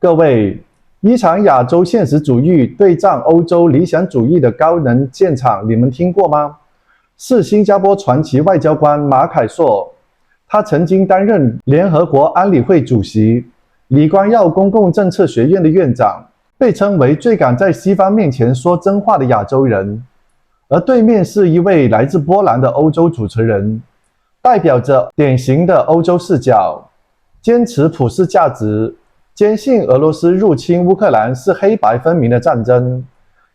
各位，一场亚洲现实主义对战欧洲理想主义的高能战场，你们听过吗？是新加坡传奇外交官马凯硕，他曾经担任联合国安理会主席、李光耀公共政策学院的院长，被称为最敢在西方面前说真话的亚洲人。而对面是一位来自波兰的欧洲主持人，代表着典型的欧洲视角，坚持普世价值，坚信俄罗斯入侵乌克兰是黑白分明的战争。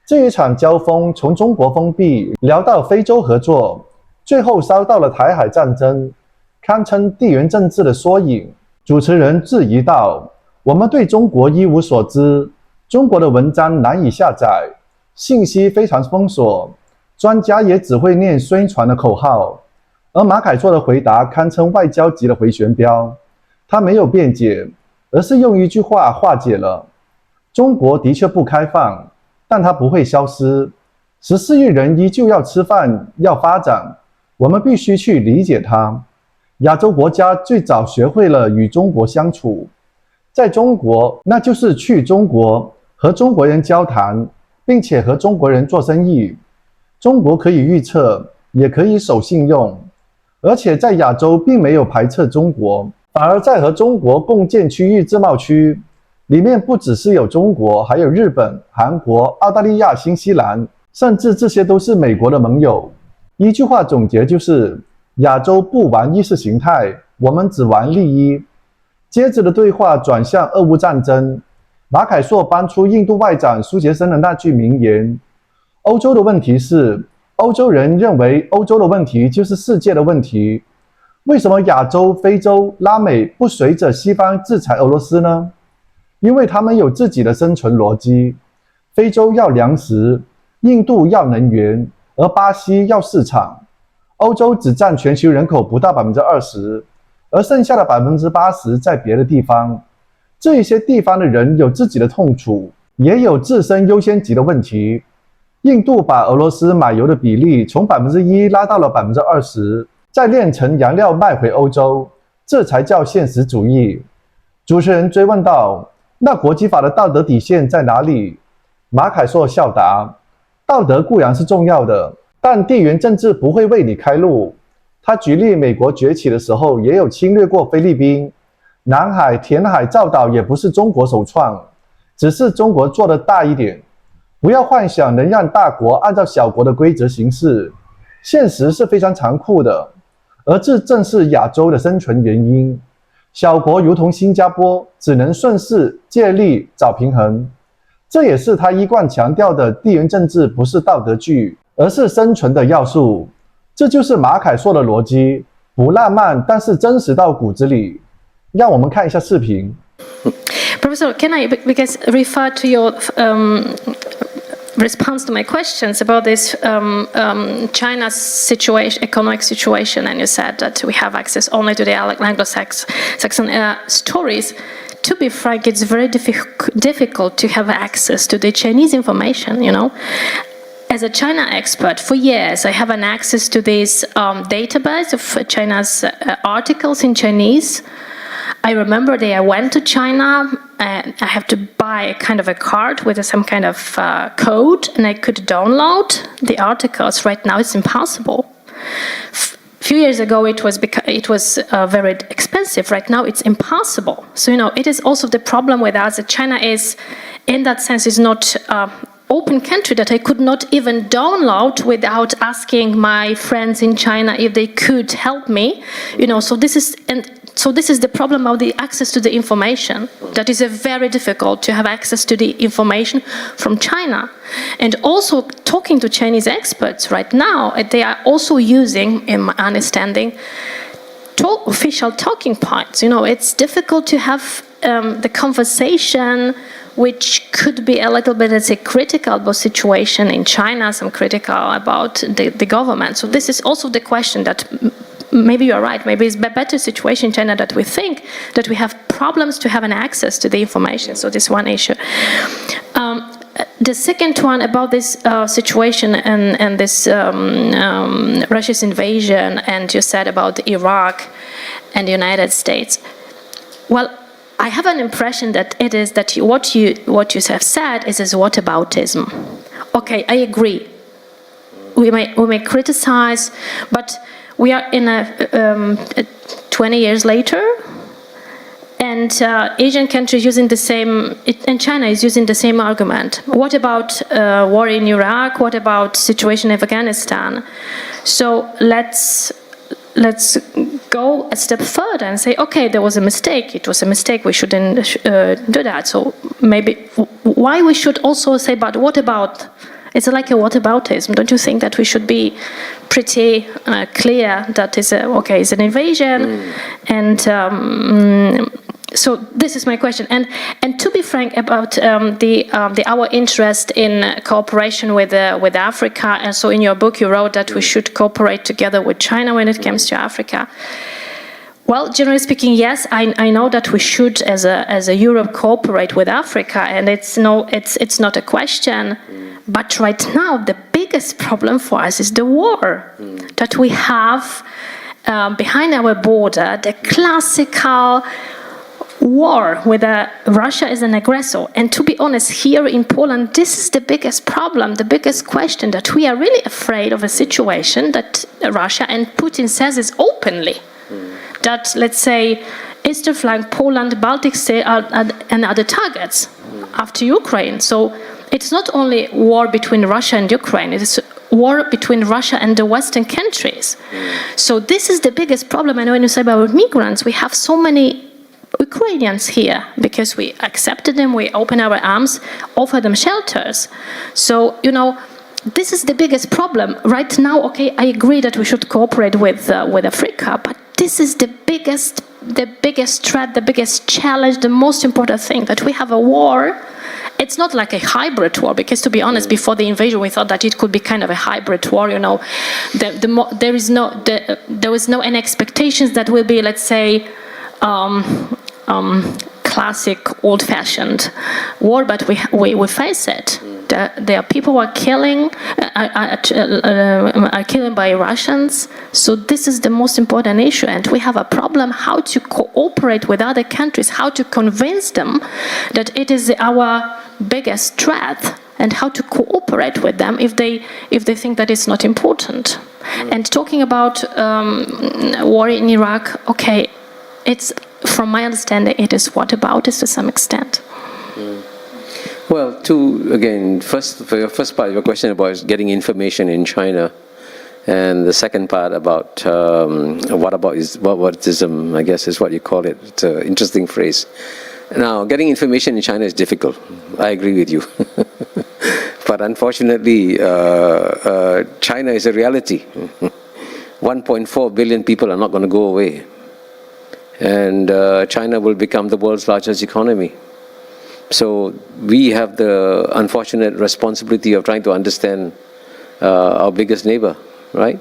这一场交锋从中国封闭聊到非洲合作，最后烧到了台海战争，堪称地缘政治的缩影。主持人质疑道：我们对中国一无所知，中国的文章难以下载，信息非常封锁，专家也只会念宣传的口号。而马凯硕的回答堪称外交级的回旋镖，他没有辩解，而是用一句话化解了：中国的确不开放，但它不会消失，14亿人依旧要吃饭要发展，我们必须去理解它。亚洲国家最早学会了与中国相处，在中国那就是去中国，和中国人交谈，并且和中国人做生意。中国可以预测，也可以守信用，而且在亚洲并没有排斥中国，反而在和中国共建区域自贸区，里面不只是有中国，还有日本、韩国、澳大利亚、新西兰，甚至这些都是美国的盟友。一句话总结就是：亚洲不玩意识形态，我们只玩利益。接着的对话转向俄乌战争，马凯硕搬出印度外长苏杰生的那句名言：欧洲的问题是，欧洲人认为欧洲的问题就是世界的问题。为什么亚洲、非洲、拉美不随着西方制裁俄罗斯呢？因为他们有自己的生存逻辑。非洲要粮食，印度要能源，而巴西要市场。欧洲只占全球人口不到 20%， 而剩下的 80% 在别的地方。这一些地方的人有自己的痛楚，也有自身优先级的问题。印度把俄罗斯买油的比例从 1% 拉到了 20%， 再炼成燃料卖回欧洲，这才叫现实主义。主持人追问道：那国际法的道德底线在哪里？马凯硕笑答：道德固然是重要的，但地缘政治不会为你开路。他举例美国崛起的时候也有侵略过菲律宾，南海填海造岛也不是中国首创，只是中国做得大一点。不要幻想能让大国按照小国的规则行事，现实是非常残酷的，而这正是亚洲的生存原因。小国如同新加坡，只能顺势借力找平衡，这也是他一贯强调的地缘政治不是道德剧，而是生存的要素。这就是马凯硕的逻辑，不浪漫，但是真实到骨子里。让我们看一下视频。Professor, can I because refer to your response to my questions about this China's situation, economic situation, and you said that we have access only to the Anglo-Saxon stories. To be frank, it's very difficult to have access to the Chinese information, you know. As a China expert, for years I have an access to this database of China's articles in Chinese. I remember that I went to China and I have to buy a kind of a card with some kind of code, and I could download the articles. Right now it's impossible. A few years ago it was very expensive. Right now it's impossible. So you know, it is also the problem with us that China is, in that sense, is not open country that I could not even download without asking my friends in China if they could help me. You know, so this is the problem of the access to the information. That is very difficult to have access to the information from China. And also talking to Chinese experts right now, they are also using, in my understanding, official talking points. You know, it's difficult to have the conversation which could be a little bit, let's say, critical about situation in China, some critical about the government. So this is also the question that maybe you're right, maybe it's a better situation in China that we think, that we have problems to have an access to the information. So this is one issue. The second one about this situation and this Russia's invasion, and you said about Iraq and the United States. Well, I have an impression that it is that what you have said is whataboutism. Okay, I agree. We may criticize, but we are in a 20 years later, and Asian countries using the same, and China is using the same argument. What about war in Iraq? What about situation in Afghanistan? So let's go a step further and say, okay, there was a mistake. It was a mistake. We shouldn't do that. So maybe why we should also say, but what about? It's like a whataboutism. Don't you think that we should be pretty clear that it's an invasion, and so this is my question. And to be frank about our interest in cooperation with Africa, and so in your book you wrote that we should cooperate together with China when it comes to Africa. Well, generally speaking, yes, I know that we should, as a Europe, cooperate with Africa, and it's not a question. But right now, the biggest problem for us is the war that we have behind our border, the classical war where Russia is an aggressor. And to be honest, here in Poland, this is the biggest problem, the biggest question, that we are really afraid of a situation that Russia and Putin says is openly. That, let's say, eastern flank, Poland, Baltic State and other targets after Ukraine. So it's not only war between Russia and Ukraine, it is war between Russia and the Western countries. So this is the biggest problem. And when you say about migrants, we have so many Ukrainians here because we accepted them, we open our arms, offer them shelters. So, this is the biggest problem. Right now, okay, I agree that we should cooperate with Africa, but this is the biggest threat, the biggest challenge, the most important thing, that we have a war. It's not like a hybrid war, because to be honest, before the invasion, we thought that it could be kind of a hybrid war. There is no any expectations that will be, let's say, classic, old-fashioned war, but we face it. There are people who are killing by Russians. So this is the most important issue, and we have a problem how to cooperate with other countries, how to convince them that it is our biggest threat, and how to cooperate with them if they think that it's not important. And talking about war in Iraq, okay, it's, from my understanding, it is whataboutism to some extent. Well, for your first part of your question about getting information in China, and the second part about whataboutism, I guess is what you call it. It's an interesting phrase. Now, getting information in China is difficult. I agree with you. But unfortunately, China is a reality. 1.4 billion people are not going to go away. And China will become the world's largest economy. So we have the unfortunate responsibility of trying to understand our biggest neighbor, right?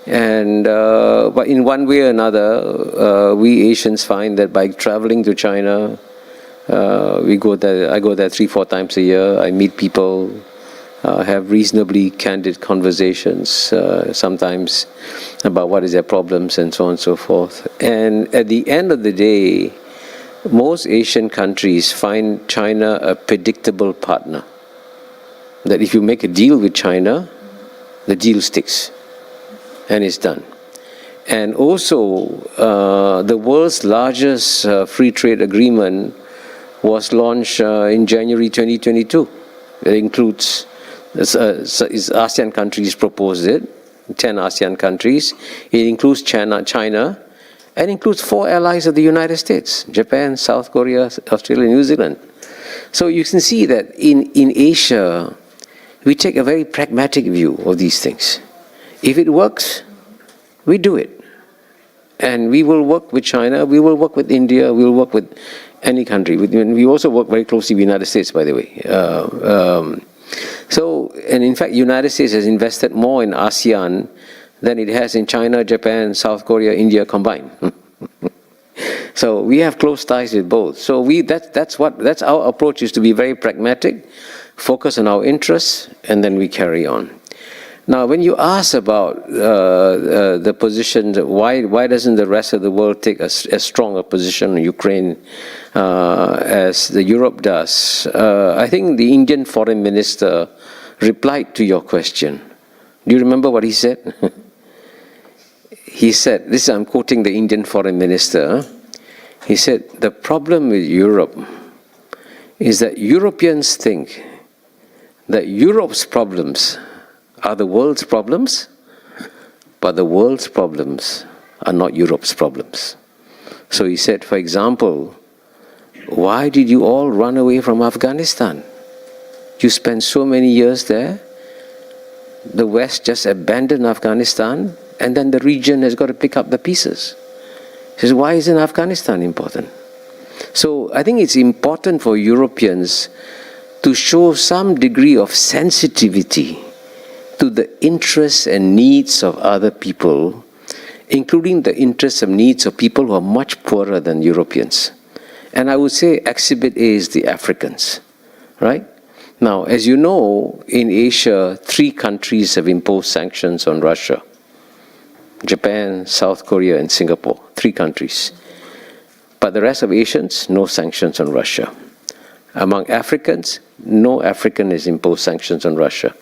And but in one way or another, we Asians find that by traveling to China, I go there 3-4 times a year. I meet people, have reasonably candid conversations, sometimes about what is their problems and so on and so forth. And at the end of the day, most Asian countries find China a predictable partner. That if you make a deal with China, the deal sticks and it's done. And also, the world's largest free trade agreement was launched in January 2022. It includes, ASEAN countries proposed it, 10 ASEAN countries. It includes China, and includes 4 allies of the United States: Japan, South Korea, Australia, New Zealand. So you can see that in Asia, we take a very pragmatic view of these things. If it works, we do it. And we will work with China, we will work with India, we will work with any country. We also work very closely with the United States, by the way. And in fact, the United States has invested more in ASEAN than it has in China, Japan, South Korea, India combined. So we have close ties with both. So that's our approach, is to be very pragmatic, focus on our interests, and then we carry on. Now, when you ask about the position, why doesn't the rest of the world take as strong a position on Ukraine as the Europe does? I think the Indian foreign minister replied to your question. Do you remember what he said? He said, I'm quoting the Indian foreign minister. He said, the problem with Europe is that Europeans think that Europe's problems are the world's problems, but the world's problems are not Europe's problems. So he said, for example, why did you all run away from Afghanistan? You spent so many years there. The West just abandoned Afghanistan, and then the region has got to pick up the pieces. He says, why isn't Afghanistan important? So I think it's important for Europeans to show some degree of sensitivity to the interests and needs of other people, including the interests and needs of people who are much poorer than Europeans. And I would say exhibit A is the Africans, right? Now, as you know, in Asia, 3 countries have imposed sanctions on Russia. Japan, South Korea, and Singapore. 3 countries. But the rest of Asians, no sanctions on Russia. Among Africans, no African has imposed sanctions on Russia.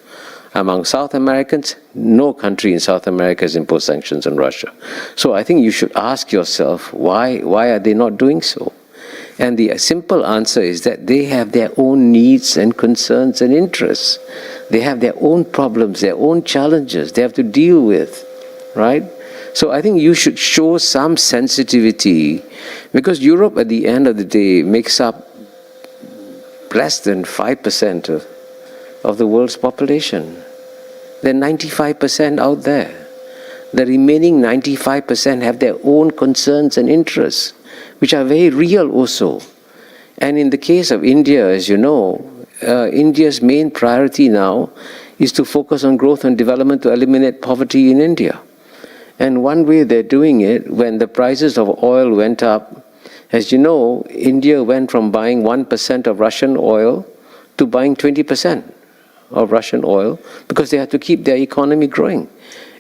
Among South Americans, no country in South America has imposed sanctions on Russia. So I think you should ask yourself, why are they not doing so? And the simple answer is that they have their own needs and concerns and interests. They have their own problems, their own challenges they have to deal with, right? So I think you should show some sensitivity, because Europe at the end of the day makes up less than 5% of the world's population. There are 95% out there. The remaining 95% have their own concerns and interests, which are very real also. And in the case of India, as you know, India's main priority now is to focus on growth and development to eliminate poverty in India. And one way they're doing it, when the prices of oil went up, as you know, India went from buying 1% of Russian oil to buying 20% of Russian oil, because they had to keep their economy growing.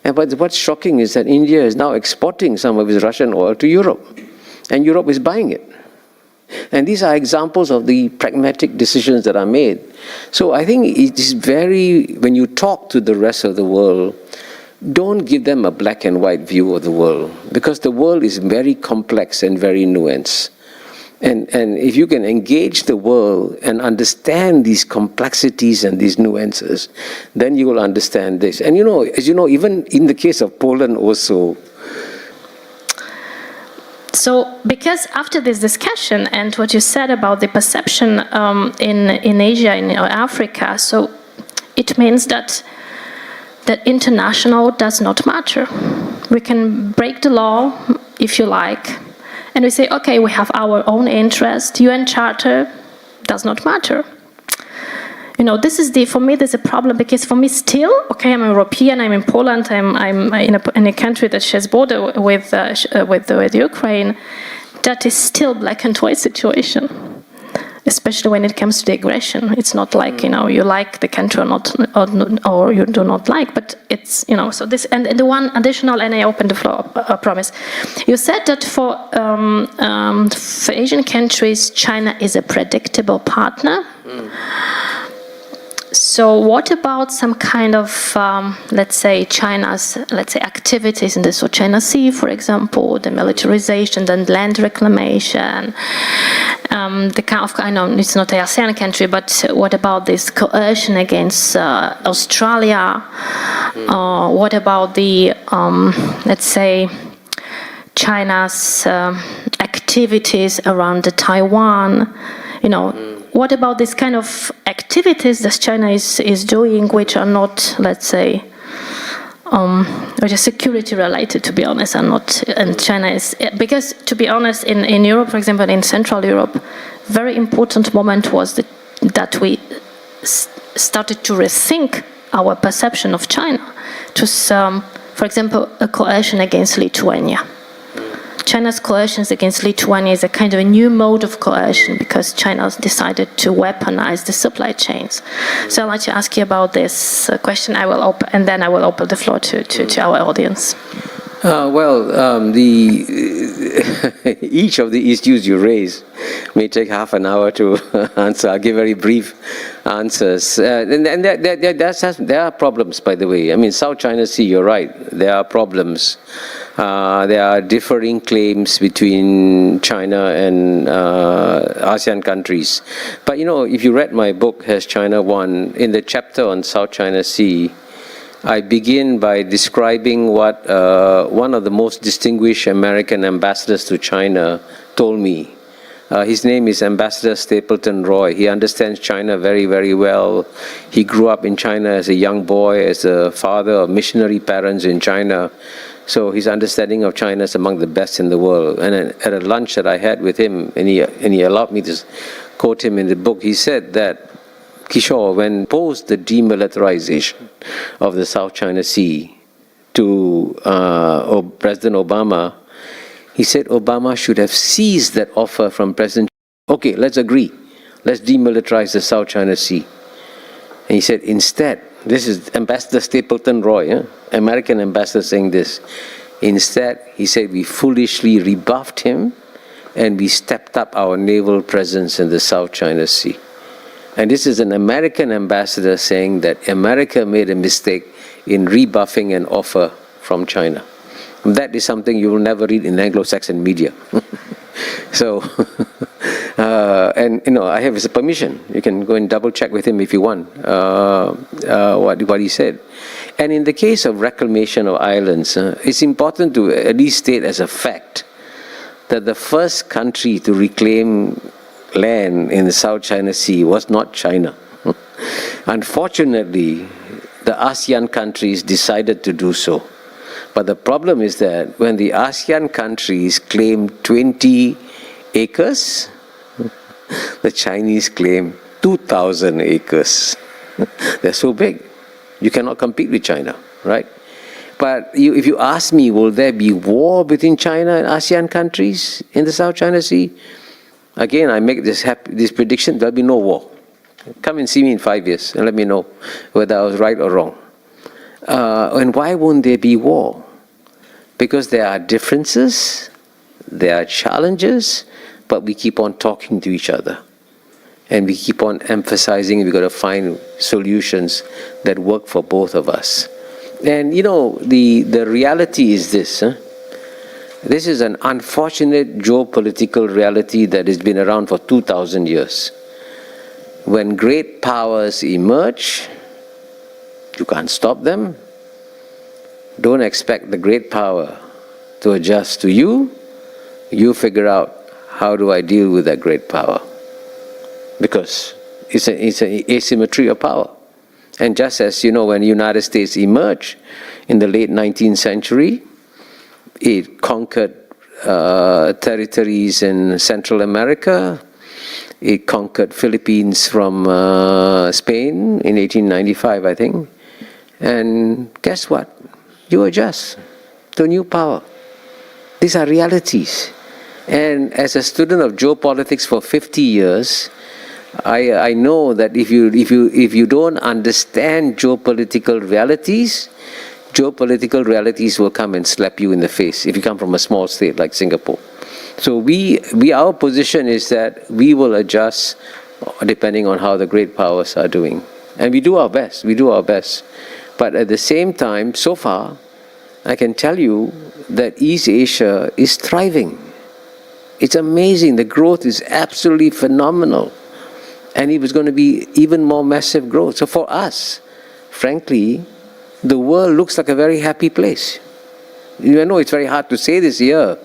And but what's shocking is that India is now exporting some of its Russian oil to Europe, and Europe is buying it. And these are examples of the pragmatic decisions that are made. So I think it is when you talk to the rest of the world, don't give them a black and white view of the world, because the world is very complex and very nuanced. And if you can engage the world and understand these complexities and these nuances, then you will understand this. And as you know, even in the case of Poland also. So, because after this discussion and what you said about the perception in Asia, in Africa, so it means that international does not matter. We can break the law, if you like, and we say, okay, we have our own interest. UN Charter does not matter. This is for me, there's a problem, because for me still, okay, I'm European, I'm in Poland, I'm in a country that shares border with Ukraine. That is still black and white situation, especially when it comes to the aggression. It's not like, you like the country or not, or you do not like, but it's, so this, and the one additional, and I open the floor, I promise. You said that for Asian countries, China is a predictable partner. So what about some kind of, China's activities in the South China Sea, for example, the militarization, the land reclamation, the kind of, I know it's not an ASEAN country, but what about this coercion against Australia? What about the, China's activities around the Taiwan? What about this kind of activities that China is doing, which are not, which are security related, to be honest, and China is, because to be honest, in Europe, for example, in Central Europe, very important moment was that we started to rethink our perception of China to some, for example, a coercion against Lithuania. China's coercions against Lithuania is a kind of a new mode of coercion because China has decided to weaponize the supply chains. So I'd like to ask you about this question. And then I will open the floor to our audience. Each of the issues you raise may take half an hour to answer. I'll give very brief answers. And there are problems, by the way. I mean, South China Sea, you're right. There are problems. There are differing claims between China and ASEAN countries. But, if you read my book, Has China Won? In the chapter on South China Sea, I begin by describing what one of the most distinguished American ambassadors to China told me. His name is Ambassador Stapleton Roy. He understands China very, very well. He grew up in China as a young boy, as a father of missionary parents in China. So his understanding of China is among the best in the world. And at a lunch that I had with him, and he allowed me to quote him in the book, he said that Kishore, when post the demilitarization of the South China Sea to President Obama, he said Obama should have seized that offer from President. Okay, let's agree. Let's demilitarize the South China Sea. And he said, instead, this is Ambassador Stapleton Roy, American ambassador saying this. Instead, he said, we foolishly rebuffed him and we stepped up our naval presence in the South China Sea. And this is an American ambassador saying that America made a mistake in rebuffing an offer from China. That is something you will never read in Anglo-Saxon media. So, I have his permission. You can go and double check with him if you want what he said. And in the case of reclamation of islands, it's important to at least state as a fact that the first country to reclaim land in the South China Sea was not China. Unfortunately, the ASEAN countries decided to do so. But the problem is that when the ASEAN countries claim 20 acres, the Chinese claim 2,000 acres. They're so big. You cannot compete with China, right? But if you ask me, will there be war between China and ASEAN countries in the South China Sea? Again, I make this prediction, there'll be no war. Come and see me in 5 years and let me know whether I was right or wrong. And why won't there be war? Because there are differences, there are challenges, but we keep on talking to each other. And we keep on emphasizing we've got to find solutions that work for both of us. And the reality is this. This is an unfortunate geopolitical reality that has been around for 2,000 years. When great powers emerge, you can't stop them. Don't expect the great power to adjust to you. You figure out, how do I deal with that great power? Because it's an asymmetry of power. And just as, when the United States emerged in the late 19th century, it conquered territories in Central America. It conquered Philippines from Spain in 1895, I think. And guess what? You adjust to a new power. These are realities. And as a student of geopolitics for 50 years, I know that if you don't understand geopolitical realities will come and slap you in the face if you come from a small state like Singapore. So our position is that we will adjust depending on how the great powers are doing. And we do our best. But at the same time, so far, I can tell you that East Asia is thriving. It's amazing. The growth is absolutely phenomenal. And it was going to be even more massive growth. So for us, frankly, the world looks like a very happy place. I know it's very hard to say this here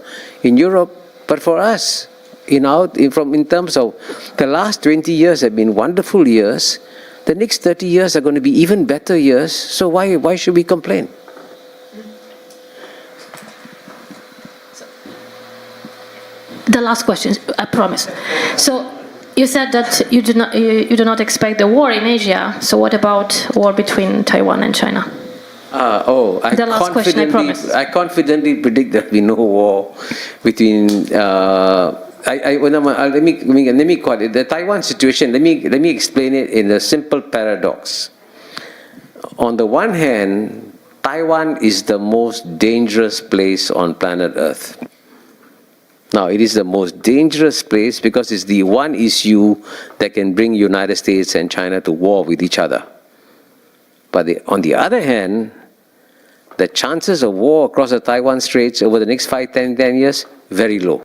in Europe, but for us, in terms of the last 20 years have been wonderful years, the next 30 years are going to be even better years, so why should we complain? The last question, I promise. So you said that you do not expect the war in Asia. So what about war between Taiwan and China? The last question, I promise. I confidently predict there will be no war between. Let me call it the Taiwan situation. Let me explain it in a simple paradox. On the one hand, Taiwan is the most dangerous place on planet Earth. Now, it is the most dangerous place because it's the one issue that can bring United States and China to war with each other. But on the other hand, the chances of war across the Taiwan Straits over the next 5, 10 years, very low.